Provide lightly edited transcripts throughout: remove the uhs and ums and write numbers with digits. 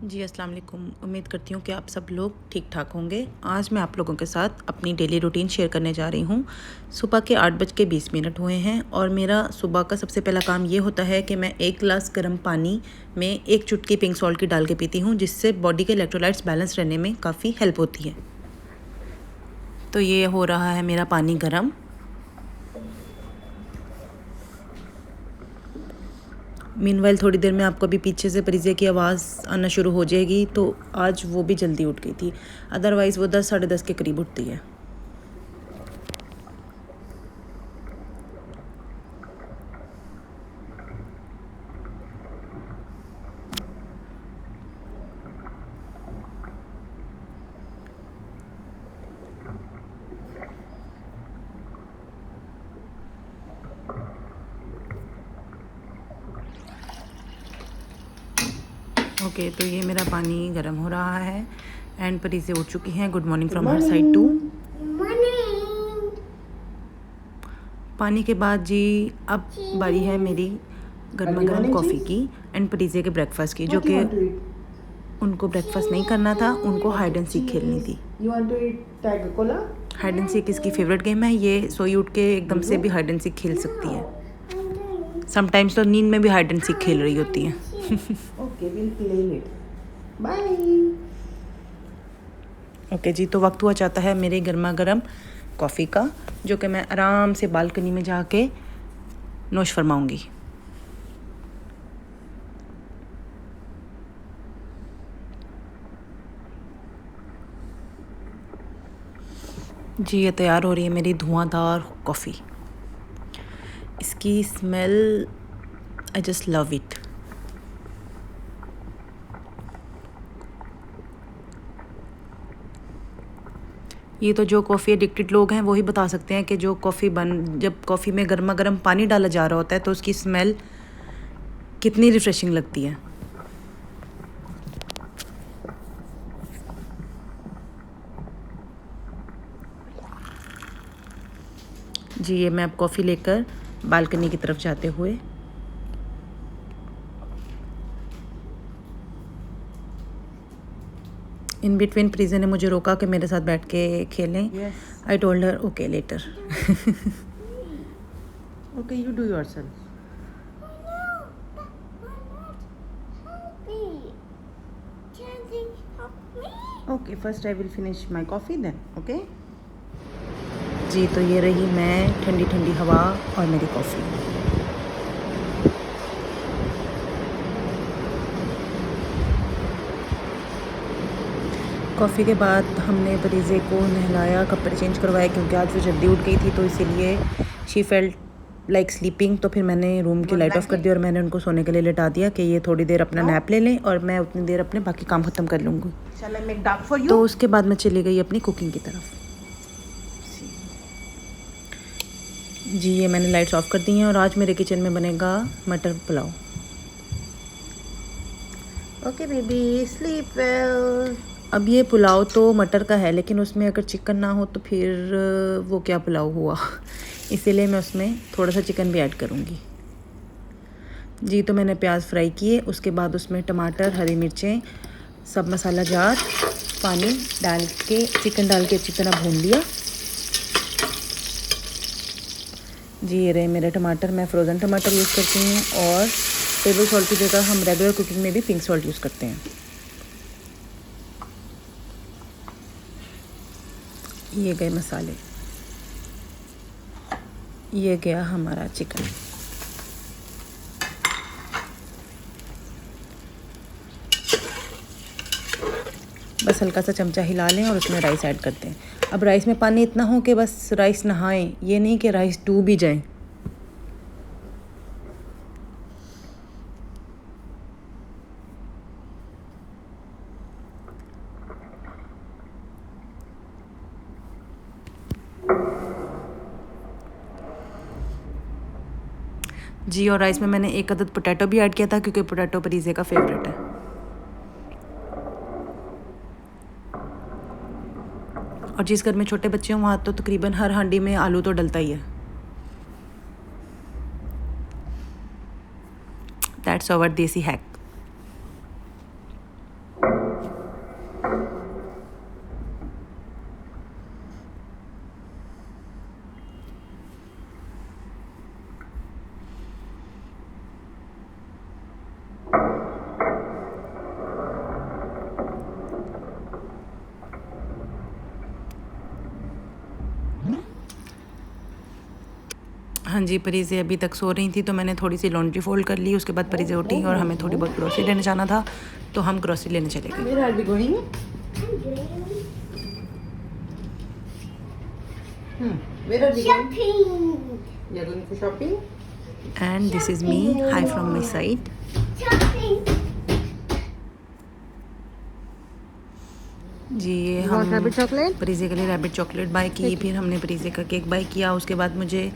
जी अस्सलाम वालेकुम। उम्मीद करती हूँ कि आप सब लोग ठीक ठाक होंगे। आज मैं आप लोगों के साथ अपनी डेली रूटीन शेयर करने जा रही हूँ। सुबह के 8:20 हुए हैं और मेरा सुबह का सबसे पहला काम ये होता है कि मैं 1 गिलास गर्म पानी में 1 चुटकी पिंक सॉल्ट की डाल के पीती हूँ, जिससे बॉडी के इलेक्ट्रोलाइट्स बैलेंस रहने में काफ़ी हेल्प होती है। तो ये हो रहा है मेरा पानी गर्म। मीनवाइल थोड़ी देर में आपको भी पीछे से परिज़े की आवाज़ आना शुरू हो जाएगी। तो आज वो भी जल्दी उठ गई थी, अदरवाइज़ वो 10 साढ़े 10 के करीब उठती है। ओके, तो ये मेरा पानी गर्म हो रहा है एंड परिज़े उठ चुकी हैं। Good morning from her side too. पानी के बाद जी अब बारी है मेरी गर्मा गर्म कॉफ़ी की एंड परिज़े के ब्रेकफास्ट की, जो कि उनको ब्रेकफास्ट नहीं करना था, उनको हाइड एंड सीक खेलनी थी। हाइड एंड सीक इसकी फेवरेट गेम है। ये सोई उठ के एकदम से भी हाइड एंड सीक खेल सकती है। समटाइम्स तो नींद में भी हाइड एंड सीक खेल रही होती है। ओके जी, तो वक्त हुआ चाहता है मेरे गर्मा गर्म कॉफ़ी का, जो कि मैं आराम से बालकनी में जाके नोश फरमाऊँगी। जी, ये तैयार हो रही है मेरी धुआंधार कॉफ़ी। इसकी smell I just love it. ये तो जो कॉफ़ी एडिक्टेड लोग हैं वो ही बता सकते हैं कि जो जब कॉफ़ी में गर्मा गर्म पानी डाला जा रहा होता है तो उसकी स्मेल कितनी रिफ़्रेशिंग लगती है। जी, ये मैं अब कॉफ़ी लेकर बालकनी की तरफ जाते हुए इन बिटवीन प्रीज़ा ने मुझे रोका कि मेरे साथ बैठ के खेलें। I told her okay later. Okay, you do yourself. Okay, first I will finish my coffee then, okay? जी, तो ये रही मैं, ठंडी ठंडी हवा और मेरी कॉफ़ी। कॉफ़ी के बाद हमने परिज़े को नहलाया, कपड़े चेंज करवाए, क्योंकि आज वो जल्दी उठ गई थी तो इसीलिए शी फेल्ट लाइक स्लीपिंग। तो फिर मैंने रूम की लाइट ऑफ कर दी और मैंने उनको सोने के लिए लिटा दिया कि ये थोड़ी देर अपना नैप ले लें और मैं उतनी देर अपने बाकी काम ख़त्म कर लूँगी। Shall I make dark for you? तो उसके बाद मैं चली गई अपनी कुकिंग की तरफ। जी, ये मैंने लाइट्स ऑफ कर दी हैं और आज मेरे किचन में बनेगा मटर pulao. Okay, baby, sleep well. अब ये पुलाव तो मटर का है, लेकिन उसमें अगर चिकन ना हो तो फिर वो क्या पुलाव हुआ। इसीलिए मैं उसमें थोड़ा सा चिकन भी ऐड करूँगी। जी, तो मैंने प्याज फ्राई किए, उसके बाद उसमें टमाटर, हरी मिर्चें, सब मसाला जार, पानी डाल के, चिकन डाल के अच्छी तरह भून लिया। जी, ये रहे मेरे टमाटर। मैं फ्रोज़न टमाटर यूज़ करती हूँ और टेबल सॉल्ट की जगह हम रेगुलर कुकिंग में भी पिंक सॉल्ट यूज़ करते हैं। ये गए मसाले, ये गया हमारा चिकन। बस हल्का सा चमचा हिला लें और उसमें राइस ऐड करते हैं। अब राइस में पानी इतना हो कि बस राइस नहाएं, ये नहीं कि राइस डूब भी जाए। जी, और राइस में मैंने 1 अदद पोटैटो भी ऐड किया था, क्योंकि पोटैटो परिज़े का फेवरेट है। और जिस घर में छोटे बच्चे हों वहाँ तो तकरीबन हर हांडी में आलू तो डलता ही है। दैट्स आवर देसी हैक। हाँ जी, परीज़े अभी तक सो रही थी तो मैंने थोड़ी सी लॉन्ड्री फोल्ड कर ली। उसके बाद परीज़े उठी और हमें थोड़ी बहुत ग्रोसरी लेने जाना था तो हम ग्रोसरी लेने चले गए। Where are we going? Where are we going? Shopping. We are going for shopping. And this is me, high from my side. Shopping. जी ये You want हम rabbit chocolate? परीज़े के लिए रैबिट चॉकलेट बाय की, फिर हमने परीज़े का केक बाय किया। उसके बाद मुझे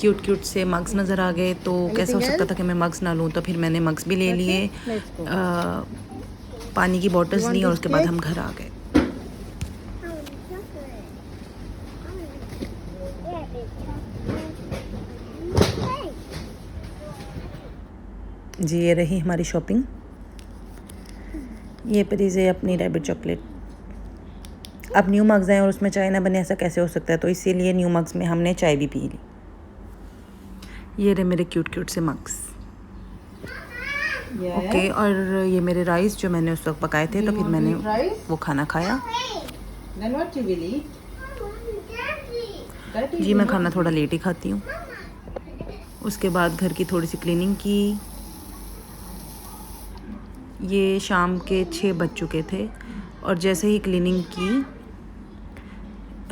क्यूट से मग्स नज़र आ गए तो कैसा हो सकता था कि मैं मग्स ना लूँ, तो फिर मैंने मग्स भी ले लिए। Let's go. पानी की बॉटल्स You want ली और this उसके बाद cake? हम घर आ गए। जी ये रही हमारी शॉपिंग। ये परीज़े अपनी रैबिट चॉकलेट। अब न्यू मग्स आए और उसमें चाय ना बने, ऐसा कैसे हो सकता है, तो इसीलिए न्यू मग्स में हमने चाय भी पी ली। ये रहे मेरे क्यूट से मग्स। Yeah. ओके और ये मेरे राइस जो मैंने उस वक्त पकाए थे, तो फिर मैंने rice? वो खाना खाया। Then what you will eat? That is जी मैं खाना थोड़ा लेट ही खाती हूँ। उसके बाद घर की थोड़ी सी क्लीनिंग की। ये शाम के 6 बज चुके थे और जैसे ही क्लीनिंग की,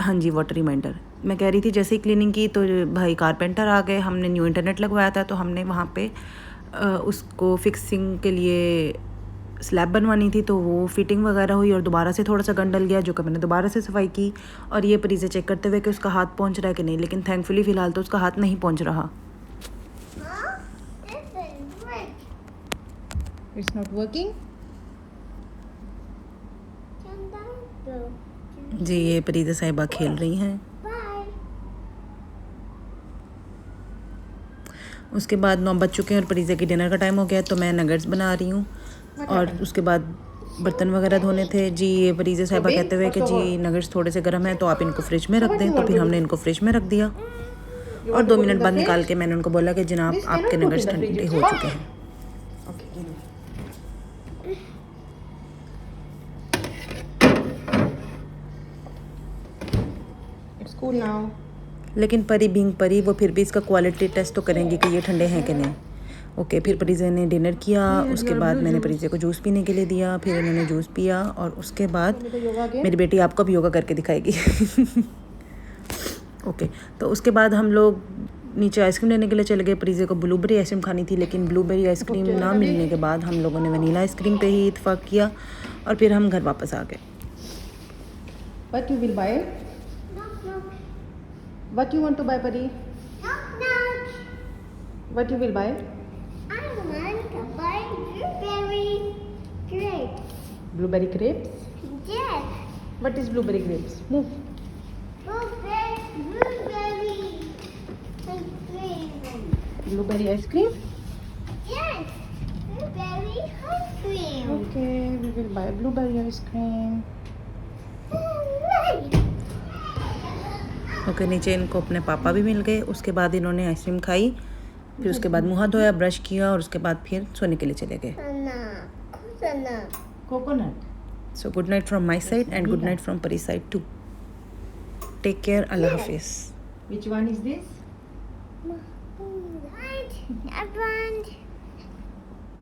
हाँ जी वाटर रिमाइंडर, मैं कह रही थी जैसे ही क्लीनिंग की तो भाई कारपेंटर आ गए। हमने न्यू इंटरनेट लगवाया था तो हमने वहाँ पे उसको फिक्सिंग के लिए स्लैब बनवानी थी, तो वो फिटिंग वगैरह हुई और दोबारा से थोड़ा सा गंद डल गया, जो कि मैंने दोबारा से सफाई की। और ये परीज़े चेक करते हुए कि उसका हाथ पहुँच रहा है कि नहीं, लेकिन थैंकफुली फ़िलहाल तो उसका हाथ नहीं पहुँच रहा। It's not working. जी ये परीज़े साहिबा खेल रही हैं। उसके बाद 9 बज चुके हैं और परीज़े की डिनर का टाइम हो गया, तो मैं नगेट्स बना रही हूँ। और उसके बाद बर्तन वगैरह धोने थे। जी ये परीज़े साहिबा कहते हुए कि जी नगेट्स थोड़े से गर्म हैं तो आप इनको फ्रिज में रख दें, तो फिर हमने इनको फ्रिज में रख दिया। और 2 मिनट बाद निकाल के मैंने उनको बोला कि जनाब आपके नगेट्स ठंडे हो चुके हैं। Okay. It's cool now. लेकिन परी बीइंग परी वो फिर भी इसका क्वालिटी टेस्ट तो करेंगी कि ये ठंडे हैं कि नहीं। ओके फिर परीज़े ने डिनर किया। उसके बाद मैंने परीज़े को जूस पीने के लिए दिया, फिर इन्होंने जूस पिया और उसके बाद मेरी बेटी आपको भी योगा करके दिखाएगी। ओके तो उसके बाद हम लोग नीचे आइसक्रीम लेने के लिए चले गए। परीज़े को ब्लूबेरी आइसक्रीम खानी थी, लेकिन ब्लूबेरी आइसक्रीम ना मिलने के बाद हम लोगों ने वनीला आइसक्रीम पे ही इत्तेफाक किया और फिर हम घर वापस आ गए। What you will buy? What you want to buy, Pari? What you will buy? Blueberry grapes? What is blueberry grapes? Move. Blueberry ice cream? Okay, we will buy blueberry ice cream. Okay नीचे इनको अपने पापा भी मिल गए। उसके बाद इन्होंने ice cream खाई, फिर उसके बाद मुँह धोया, ब्रश किया और उसके बाद फिर सोने के लिए चले गए। Coconut. So good night from my side and good night from परी साइड टू। टेक केयर, अल्लाह हाफिज़। Which one is this?